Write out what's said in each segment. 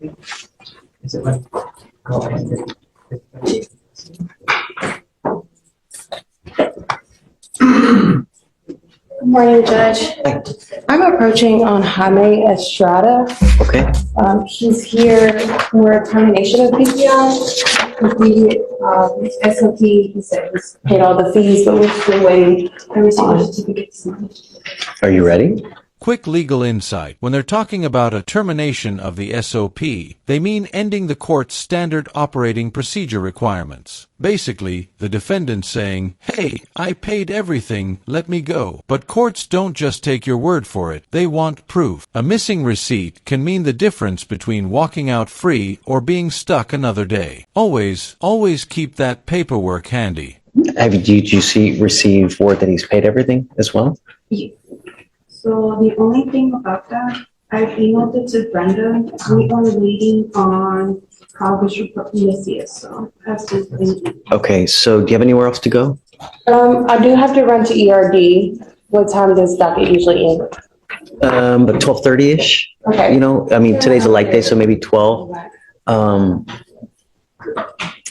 Good morning, Judge. I'm approaching on Jaime Estrada. Okay. He's here for a termination of PCI. The SOP, he said he's paid all the fees, but we're still waiting to receive the certificates. Are you ready? Quick legal insight. When they're talking about a termination of the SOP, they mean ending the court's standard operating procedure requirements. Basically, the defendant saying, "Hey, I paid everything, let me go." But courts don't just take your word for it, they want proof. A missing receipt can mean the difference between walking out free or being stuck another day. Always keep that paperwork handy. Did you receive word that he's paid everything as well? Yeah. So the only thing about that, I've emailed it to Brenda. We are waiting on Calgary's report from the CSO. That's just been. Okay, so do you have anywhere else to go? I do have to run to ERD. What time does that usually end? But 12:30-ish. Okay. You know, I mean, today's a light day, so maybe 12.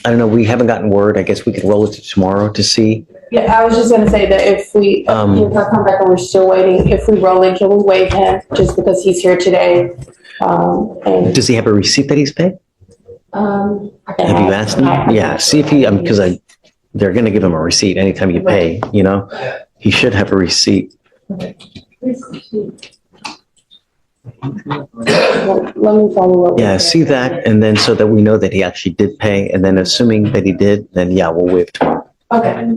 I don't know, we haven't gotten word. I guess we could roll it to tomorrow to see. Yeah, I was just gonna say that if we, if I come back and we're still waiting, if we roll it, can we waive him just because he's here today? And, Does he have a receipt that he's paid? Have you asked him? Yeah, see if he, because they're gonna give him a receipt anytime you pay, you know? He should have a receipt. Let me follow up. Yeah, see that, and then so that we know that he actually did pay, and then assuming that he did, then yeah, we'll waive tomorrow. Okay.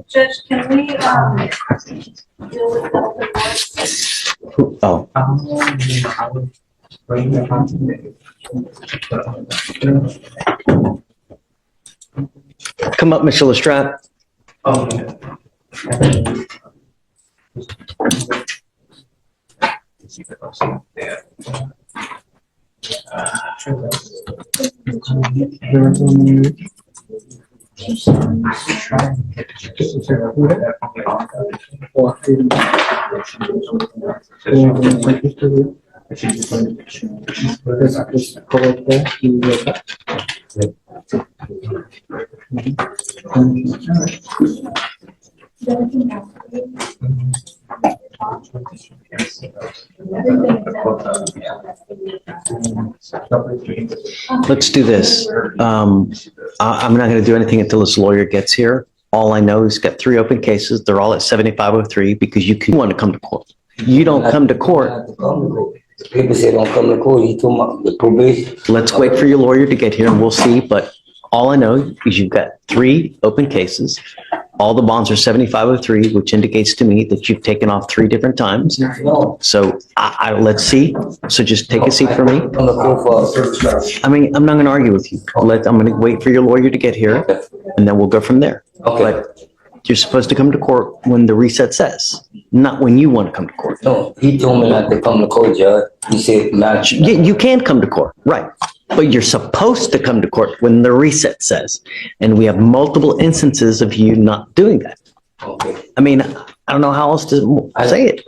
Judge, can we deal with the open boards? Oh, come up, Mr. Lestrade. Let's do this. I'm not going to do anything until this lawyer gets here. All I know is he's got 3 open cases. They're all at 7503 because you want to come to court. You don't come to court. People say don't come to court. He told my the probation. Let's wait for your lawyer to get here and we'll see. But all I know is you've got 3 open cases. All the bonds are 7503, which indicates to me that you've taken off 3 different times. No. So let's see. So just take a seat for me. On the court for. I mean, I'm not going to argue with you. I'm going to wait for your lawyer to get here and then we'll go from there. Okay. But you're supposed to come to court when the reset says, not when you want to come to court. No, he told me not to come to court, Judge. He said not. You can come to court, right? But you're supposed to come to court when the reset says. And we have multiple instances of you not doing that. Okay. I mean, I don't know how else to say it.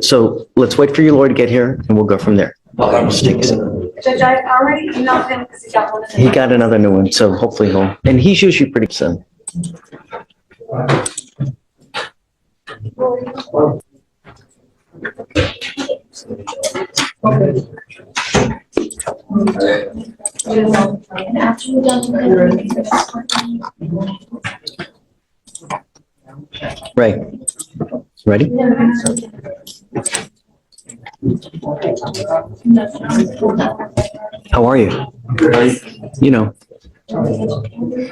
So let's wait for your lawyer to get here and we'll go from there. Just take a seat. Judge, I already emailed him because he got one of them. He got another new one, so hopefully he'll, and he's usually pretty soon. And after we're done with Right. Ready? How are you? You know. Who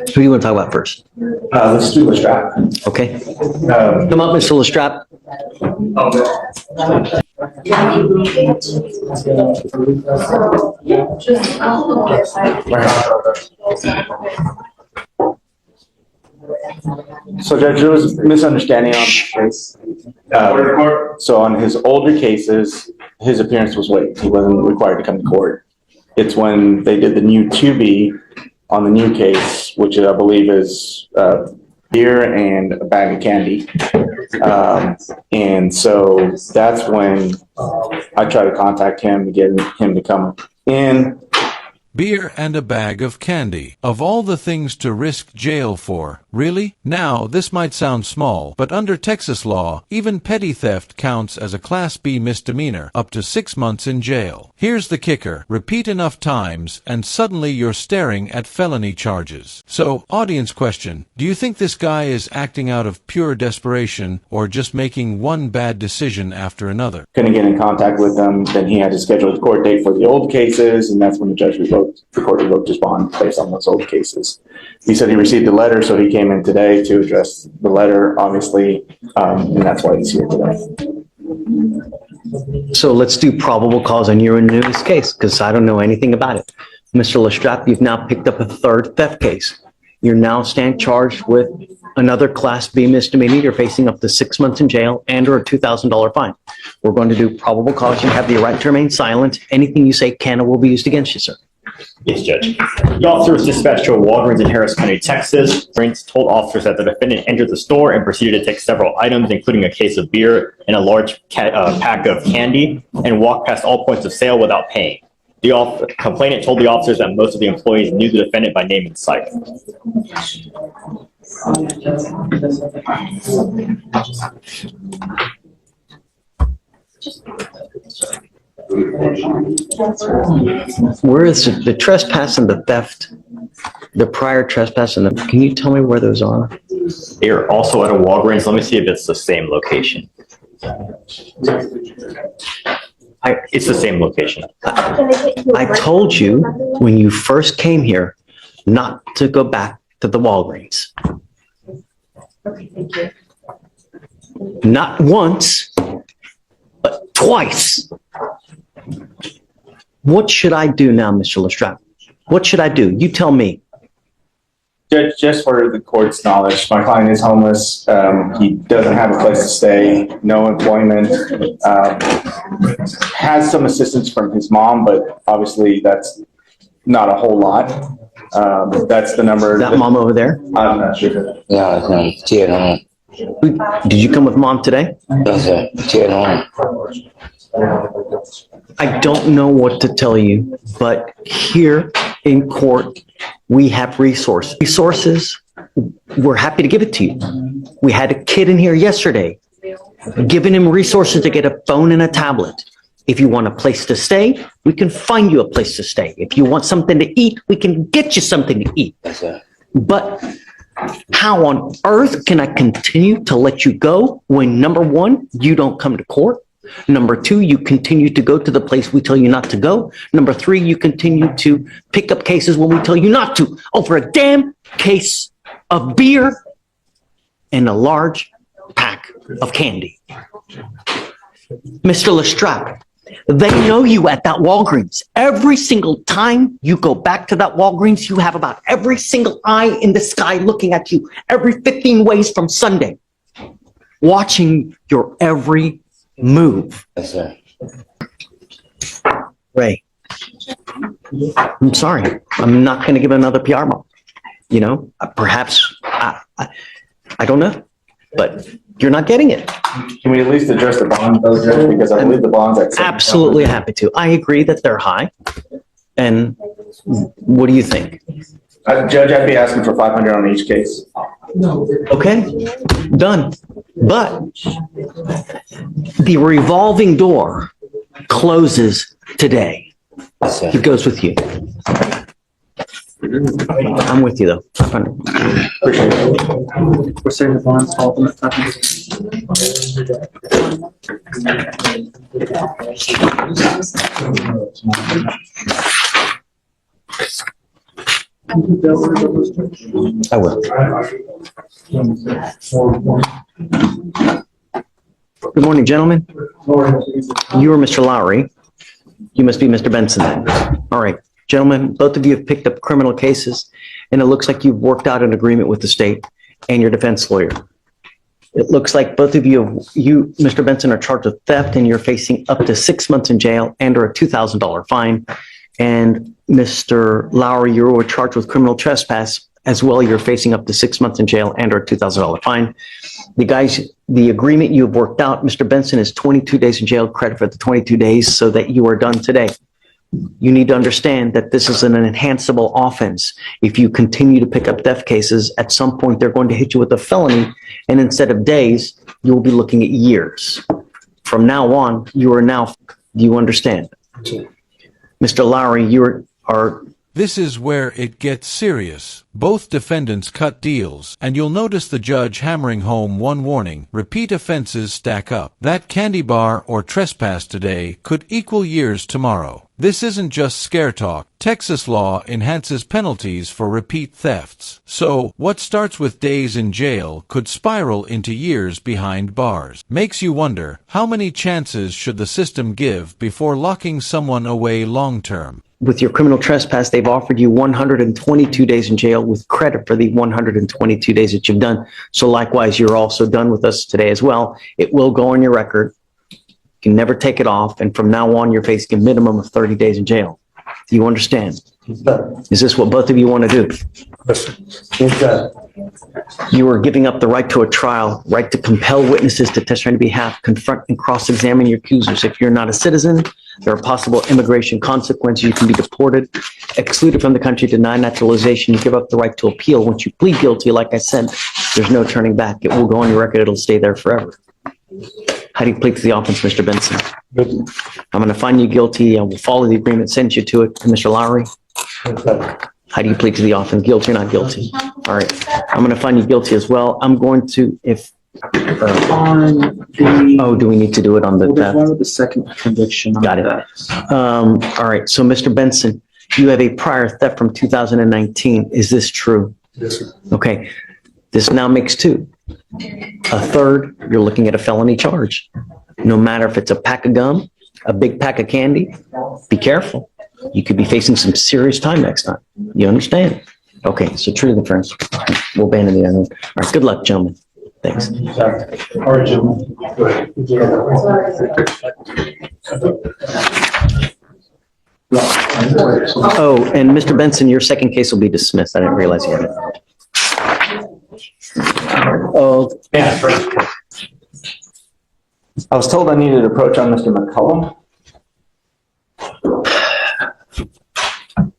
do you want to talk about first? Let's do Lestrade. Okay. Come up, Mr. Lestrade. So Judge, there was a misunderstanding on this case. So on his older cases, his appearance was waived. He wasn't required to come to court. It's when they did the new 2B on the new case, which I believe is beer and a bag of candy. And so that's when I try to contact him to get him to come in. Beer and a bag of candy. Of all the things to risk jail for, really? Now, this might sound small, but under Texas law, even petty theft counts as a Class B misdemeanor, up to 6 months in jail. Here's the kicker. Repeat enough times, and suddenly you're staring at felony charges. So, audience question, do you think this guy is acting out of pure desperation, or just making one bad decision after another? Couldn't get in contact with him. Then he had to schedule a court date for the old cases, and that's when the court revoked his bond based on those old cases. He said he received the letter, so he came in today to address the letter, obviously, and that's why he's here today. So let's do probable cause on your newest case, because I don't know anything about it. Mr. Lestrap, you've now picked up a third theft case. You're now charged with another Class B misdemeanor. You're facing up to 6 months in jail and or a $2,000 fine. We're going to do probable cause. You have the right to remain silent. Anything you say can or will be used against you, sir. Yes, Judge. The officer was dispatched to a Walgreens in Harris County, Texas. Walgreens told officers that the defendant entered the store and proceeded to take several items, including a case of beer and a large pack of candy, and walked past all points of sale without paying. The complainant told the officers that most of the employees knew the defendant by name and sight. Where is the trespass and the theft, the prior trespass and the, can you tell me where those are? They are also at a Walgreens. Let me see if it's the same location. It's the same location. I told you when you first came here not to go back to the Walgreens. Okay, thank you. Not once, but twice. What should I do now, Mr. Lestrade? What should I do? You tell me. Just for the court's knowledge, my client is homeless. He doesn't have a place to stay, no employment, has some assistance from his mom, but obviously that's not a whole lot. That's the number. That mom over there? I'm not sure. Yeah, it's here at home. Did you come with mom today? Yes, sir. It's here at home. I don't know what to tell you, but here in court, we have resources. Resources, we're happy to give it to you. We had a kid in here yesterday, giving him resources to get a phone and a tablet. If you want a place to stay, we can find you a place to stay. If you want something to eat, we can get you something to eat. Yes, sir. But how on earth can I continue to let you go when, number one, you don't come to court? Number two, you continue to go to the place we tell you not to go. Number three, you continue to pick up cases when we tell you not to over a damn case of beer and a large pack of candy. Mr. Lestrade, they know you at that Walgreens. Every single time you go back to that Walgreens, you have about every single eye in the sky looking at you every 15 ways from Sunday, watching your every move. Yes, sir. Ray, I'm sorry. I'm not going to give another PR bomb. You know, perhaps, I don't know, but you're not getting it. Can we at least address the bond though, Judge? Because I believe the bond's at Absolutely happy to. I agree that they're high. And what do you think? Judge, I'd be asking for 500 on each case. Okay, done. But the revolving door closes today. Yes, sir. It goes with you. I'm with you though. 500. Appreciate it. We're setting the bonds ultimate. I will. Good morning, gentlemen. You are Mr. Lowry. You must be Mr. Benson then. All right, gentlemen, both of you have picked up criminal cases, and it looks like you've worked out an agreement with the state and your defense lawyer. It looks like both of you, Mr. Benson, are charged with theft, and you're facing up to 6 months in jail and or a $2,000 fine. And Mr. Lowry, you were charged with criminal trespass, as well, you're facing up to 6 months in jail and or $2,000 fine. The agreement you have worked out, Mr. Benson, is 22 days in jail, credit for the 22 days so that you are done today. You need to understand that this is an enhanceable offense. If you continue to pick up theft cases, at some point they're going to hit you with a felony, and instead of days, you will be looking at years. From now on, do you understand? Mr. Lowry, you are This is where it gets serious. Both defendants cut deals, and you'll notice the judge hammering home one warning. Repeat offenses stack up. That candy bar or trespass today could equal years tomorrow. This isn't just scare talk. Texas law enhances penalties for repeat thefts. So, what starts with days in jail could spiral into years behind bars. Makes you wonder, how many chances should the system give before locking someone away long term? with your criminal trespass, they've offered you 122 days in jail with credit for the 122 days that you've done. So likewise, you're also done with us today as well. It will go on your record. You can never take it off. And from now on, you're facing a minimum of 30 days in jail. Do you understand? Is this what both of you want to do? You are giving up the right to a trial, right to compel witnesses to testify on your behalf, confront and cross-examine your accusers. If you're not a citizen, there are possible immigration consequences. You can be deported, excluded from the country, denied naturalization. You give up the right to appeal. Once you plead guilty, like I said, there's no turning back. It will go on your record. It'll stay there forever. How do you plead to the offense, Mr. Benson? I'm going to find you guilty. I will follow the agreement, send you to it. And Mr. Lowry? How do you plead to the offense? Guilty or not guilty? All right. I'm going to find you guilty as well. I'm going to, do we need to do it on the Well, there's theft? one with the second conviction. On Got it. that. All right. So, Mr. Benson, you have a prior theft from 2019. Is this true? Yes, sir. Okay. This now makes two. A third, you're looking at a felony charge. No matter if it's a pack of gum, a big pack of candy, be careful. You could be facing some serious time next time. You understand? Okay, so true to the friends. We'll abandon the other one. All right, good luck, gentlemen. Thanks. All right, gentlemen. Go ahead. Oh, and Mr. Benson, your second case will be dismissed. I didn't realize you had it. Oh, Yeah. I was told I needed to approach on Mr. McCullum.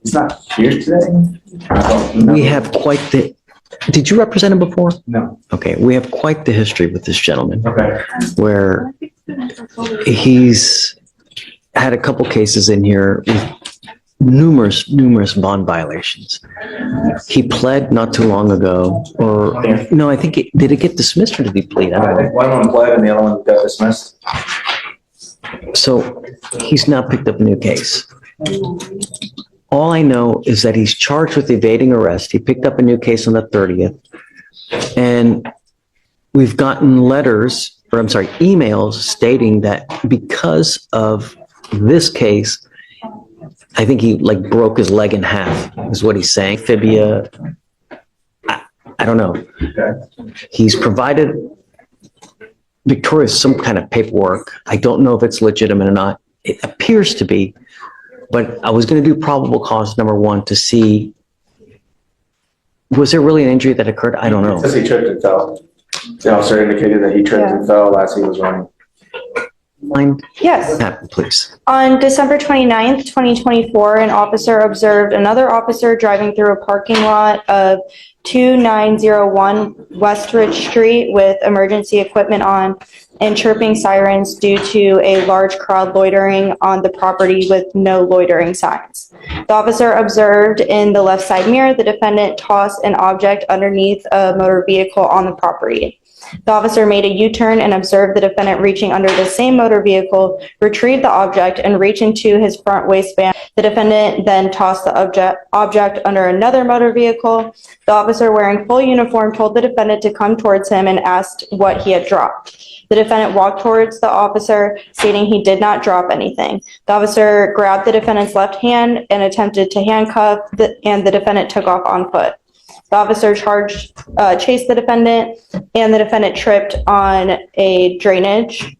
He's not here today. I don't know. we have quite the, did you represent him before? No. Okay, we have quite the history with this gentleman Okay. where he's had a couple cases in here with numerous bond violations. He pled not too long ago, or no, I think did it get dismissed or did he plead? I don't I know. think one of them pled and the other one got dismissed. So he's now picked up a new case. All I know is that he's charged with evading arrest. He picked up a new case on the 30th. And we've gotten emails stating that because of this case, I think he broke his leg in half, is what he's saying. Fibia. I don't know. Okay. He's provided Victoria some kind of paperwork. I don't know if it's legitimate or not. It appears to be, but I was going to do probable cause number one to see, was there really an injury that occurred? I don't know. It says he tripped and fell. The officer indicated that he tripped and fell as he was running. Mind? Yes. Please. On December 29th, 2024, an officer observed another officer driving through a parking lot of 2901 Westridge Street with emergency equipment on and chirping sirens due to a large crowd loitering on the property with no loitering signs. The officer observed in the left side mirror the defendant toss an object underneath a motor vehicle on the property. The officer made a U-turn and observed the defendant reaching under the same motor vehicle, retrieve the object, and reach into his front waistband. The defendant then tossed the object under another motor vehicle. The officer wearing full uniform told the defendant to come towards him and asked what he had dropped. The defendant walked towards the officer, stating he did not drop anything. The officer grabbed the defendant's left hand and attempted to handcuff, and the defendant took off on foot. The officer chased the defendant, and the defendant tripped on a drainage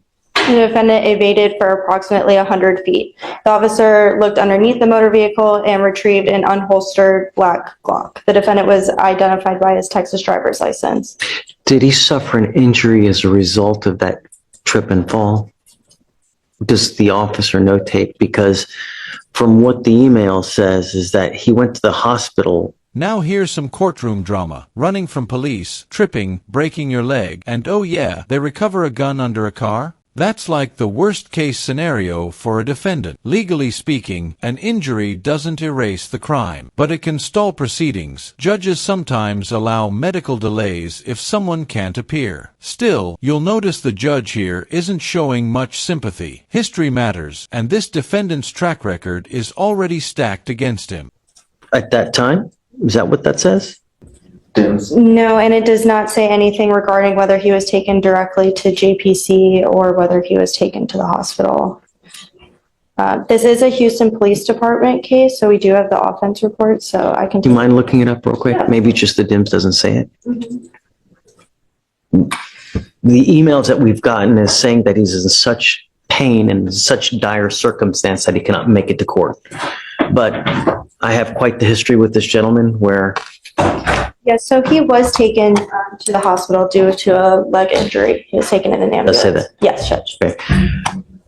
The defendant evaded for approximately 100 feet. The officer looked underneath the motor vehicle and retrieved an unholstered black Glock. The defendant was identified by his Texas driver's license. Did he suffer an injury as a result of that trip and fall? Does the officer notate? Because from what the email says is that he went to the hospital. Now here's some courtroom drama. Running from police, tripping, breaking your leg, and oh yeah, they recover a gun under a car? That's like the worst case scenario for a defendant. Legally speaking, an injury doesn't erase the crime, but it can stall proceedings. Judges sometimes allow medical delays if someone can't appear. Still, you'll notice the judge here isn't showing much sympathy. History matters, and this defendant's track record is already stacked against him. At that time? Is that what that says? No, and it does not say anything regarding whether he was taken directly to JPC or whether he was taken to the hospital. This is a Houston Police Department case, so we do have the offense report, so I can... Do you mind looking it up real quick? Yeah. Maybe just the DIMS doesn't say it. Mhm. The emails that we've gotten is saying that he's in such pain and such dire circumstance that he cannot make it to court. But I have quite the history with this gentleman where... Yes, so he was taken to the hospital due to a leg injury. He was taken in an ambulance. Does say that? Yes, Judge. Okay.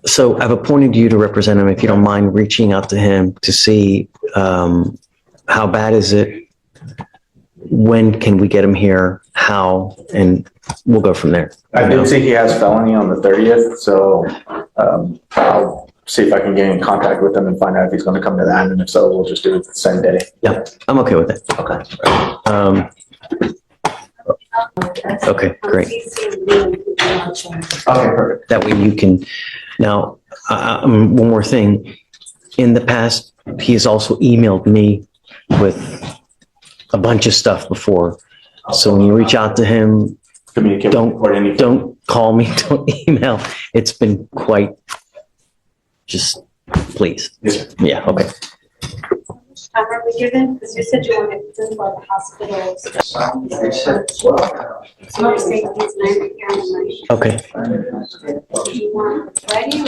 So I've appointed you to represent him. If you don't mind reaching out to him to see how bad is it, when can we get him here, how, and we'll go from there. I did see he has felony on the 30th, so I'll see if I can get in contact with him and find out if he's going to come to that, and if so, we'll just do it the same day. Yeah, I'm okay with it. Okay. Okay, great. Okay, perfect. That way you can, now, one more thing. In the past, he has also emailed me with a bunch of stuff before. So when you reach out to him, Communicate or anything. don't call me, don't email. It's been quite, just please. Yes, Yeah, okay. Time are we given? Because you said you wanted to visit the hospital. So you're saying he's 9 p.m. tonight. Okay. Do you want Friday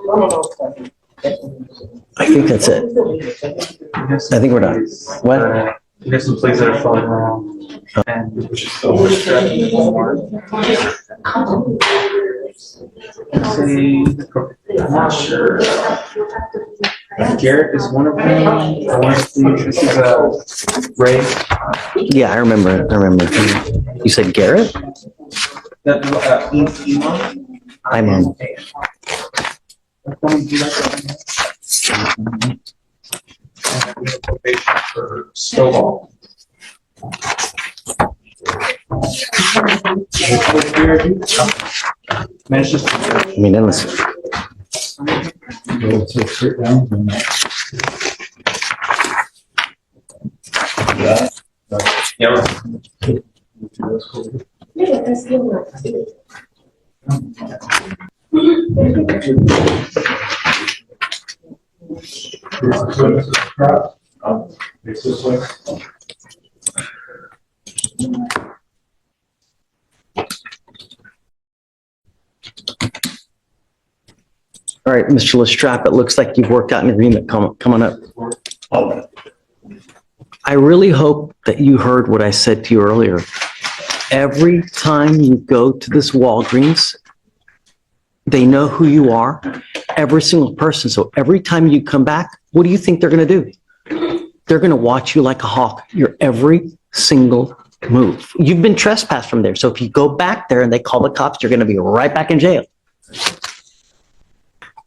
or? I think that's it. I think we're done. What? There's some places that are falling around and which is overstretched more. I'm not sure. Garrett is one of them. I want to see this is Ray. Yeah, I remember. You said Garrett? Iman. I'm on. For Stovall. I mean, unless, all right, Mr. Lestrap, it looks like you've worked out an agreement. Come on up. I really hope that you heard what I said to you earlier. Every time you go to this Walgreens, they know who you are, every single person. So every time you come back, what do you think they're going to do? They're going to watch you like a hawk. Your every single move. You've been trespassed from there. So if you go back there and they call the cops, you're going to be right back in jail.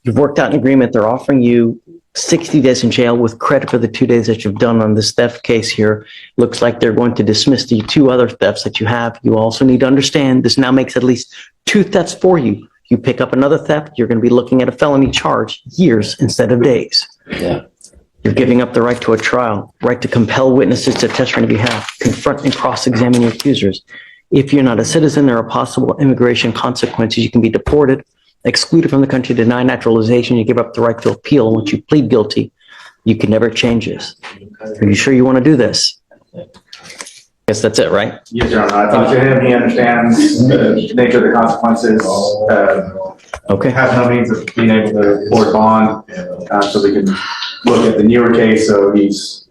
You've worked out an agreement. They're offering you 60 days in jail with credit for the 2 days that you've done on this theft case here. Looks like they're going to dismiss the 2 other thefts that you have. You also need to understand this now makes at least 2 thefts for you. You pick up another theft, you're going to be looking at a felony charge, years instead of days. Yeah. You're giving up the right to a trial, right to compel witnesses to testify on your behalf, confront and cross-examine your accusers. If you're not a citizen, there are possible immigration consequences. You can be deported, excluded from the country, denied naturalization. You give up the right to appeal. Once you plead guilty, you can never change this. Are you sure you want to do this? Guess that's it, right? Yes, Your Honor. I talked to him. He understands the nature of the consequences. Okay. has no means of being able to afford bond, so we can look at the newer case, so he's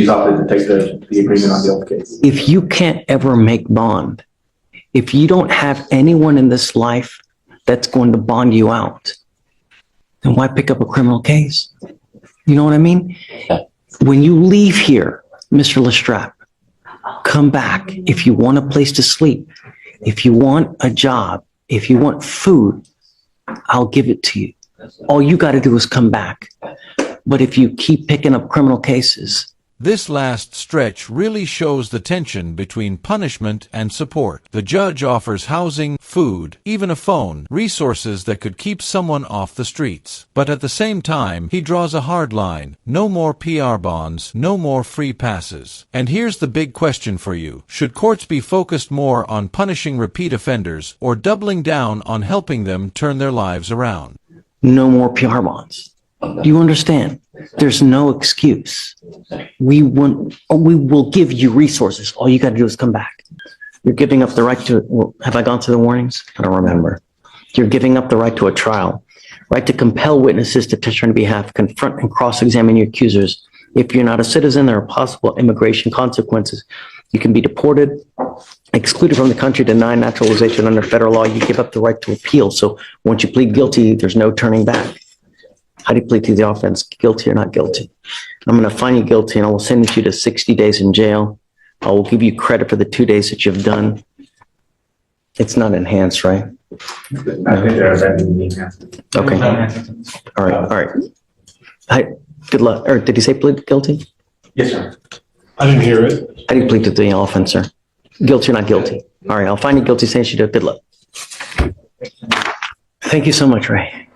opted to take the agreement on the old case. If you can't ever make bond, if you don't have anyone in this life that's going to bond you out, then why pick up a criminal case? You know what I mean? When you leave here, Mr. Lestrap, come back. If you want a place to sleep, if you want a job, if you want food, I'll give it to you. All you got to do is come back. But if you keep picking up criminal cases, This last stretch really shows the tension between punishment and support. The judge offers housing, food, even a phone, resources that could keep someone off the streets. But at the same time, he draws a hard line. No more PR bonds, no more free passes. And here's the big question for you. Should courts be focused more on punishing repeat offenders or doubling down on helping them turn their lives around? no more PR bonds. Do you understand? There's no excuse. We will give you resources. All you got to do is come back. You're giving up the right to, well, have I gone through the warnings? I don't remember. You're giving up the right to a trial, right to compel witnesses to testify on behalf, confront and cross-examine your accusers. If you're not a citizen, there are possible immigration consequences. You can be deported, excluded from the country, denied naturalization under federal law. You give up the right to appeal. So once you plead guilty, there's no turning back. How do you plead to the offense? Guilty or not guilty? I'm going to find you guilty and I will sentence you to 60 days in jail. I will give you credit for the 2 days that you've done. It's not enhanced, right? I think there's that. Okay. All right. All right. Hi, good luck. Or did he say plead guilty? Yes, sir. I didn't hear it. How do you plead to the offense, sir? Guilty or not guilty? All right. I'll find you guilty, sentence you to good luck. Thank you so much, Ray.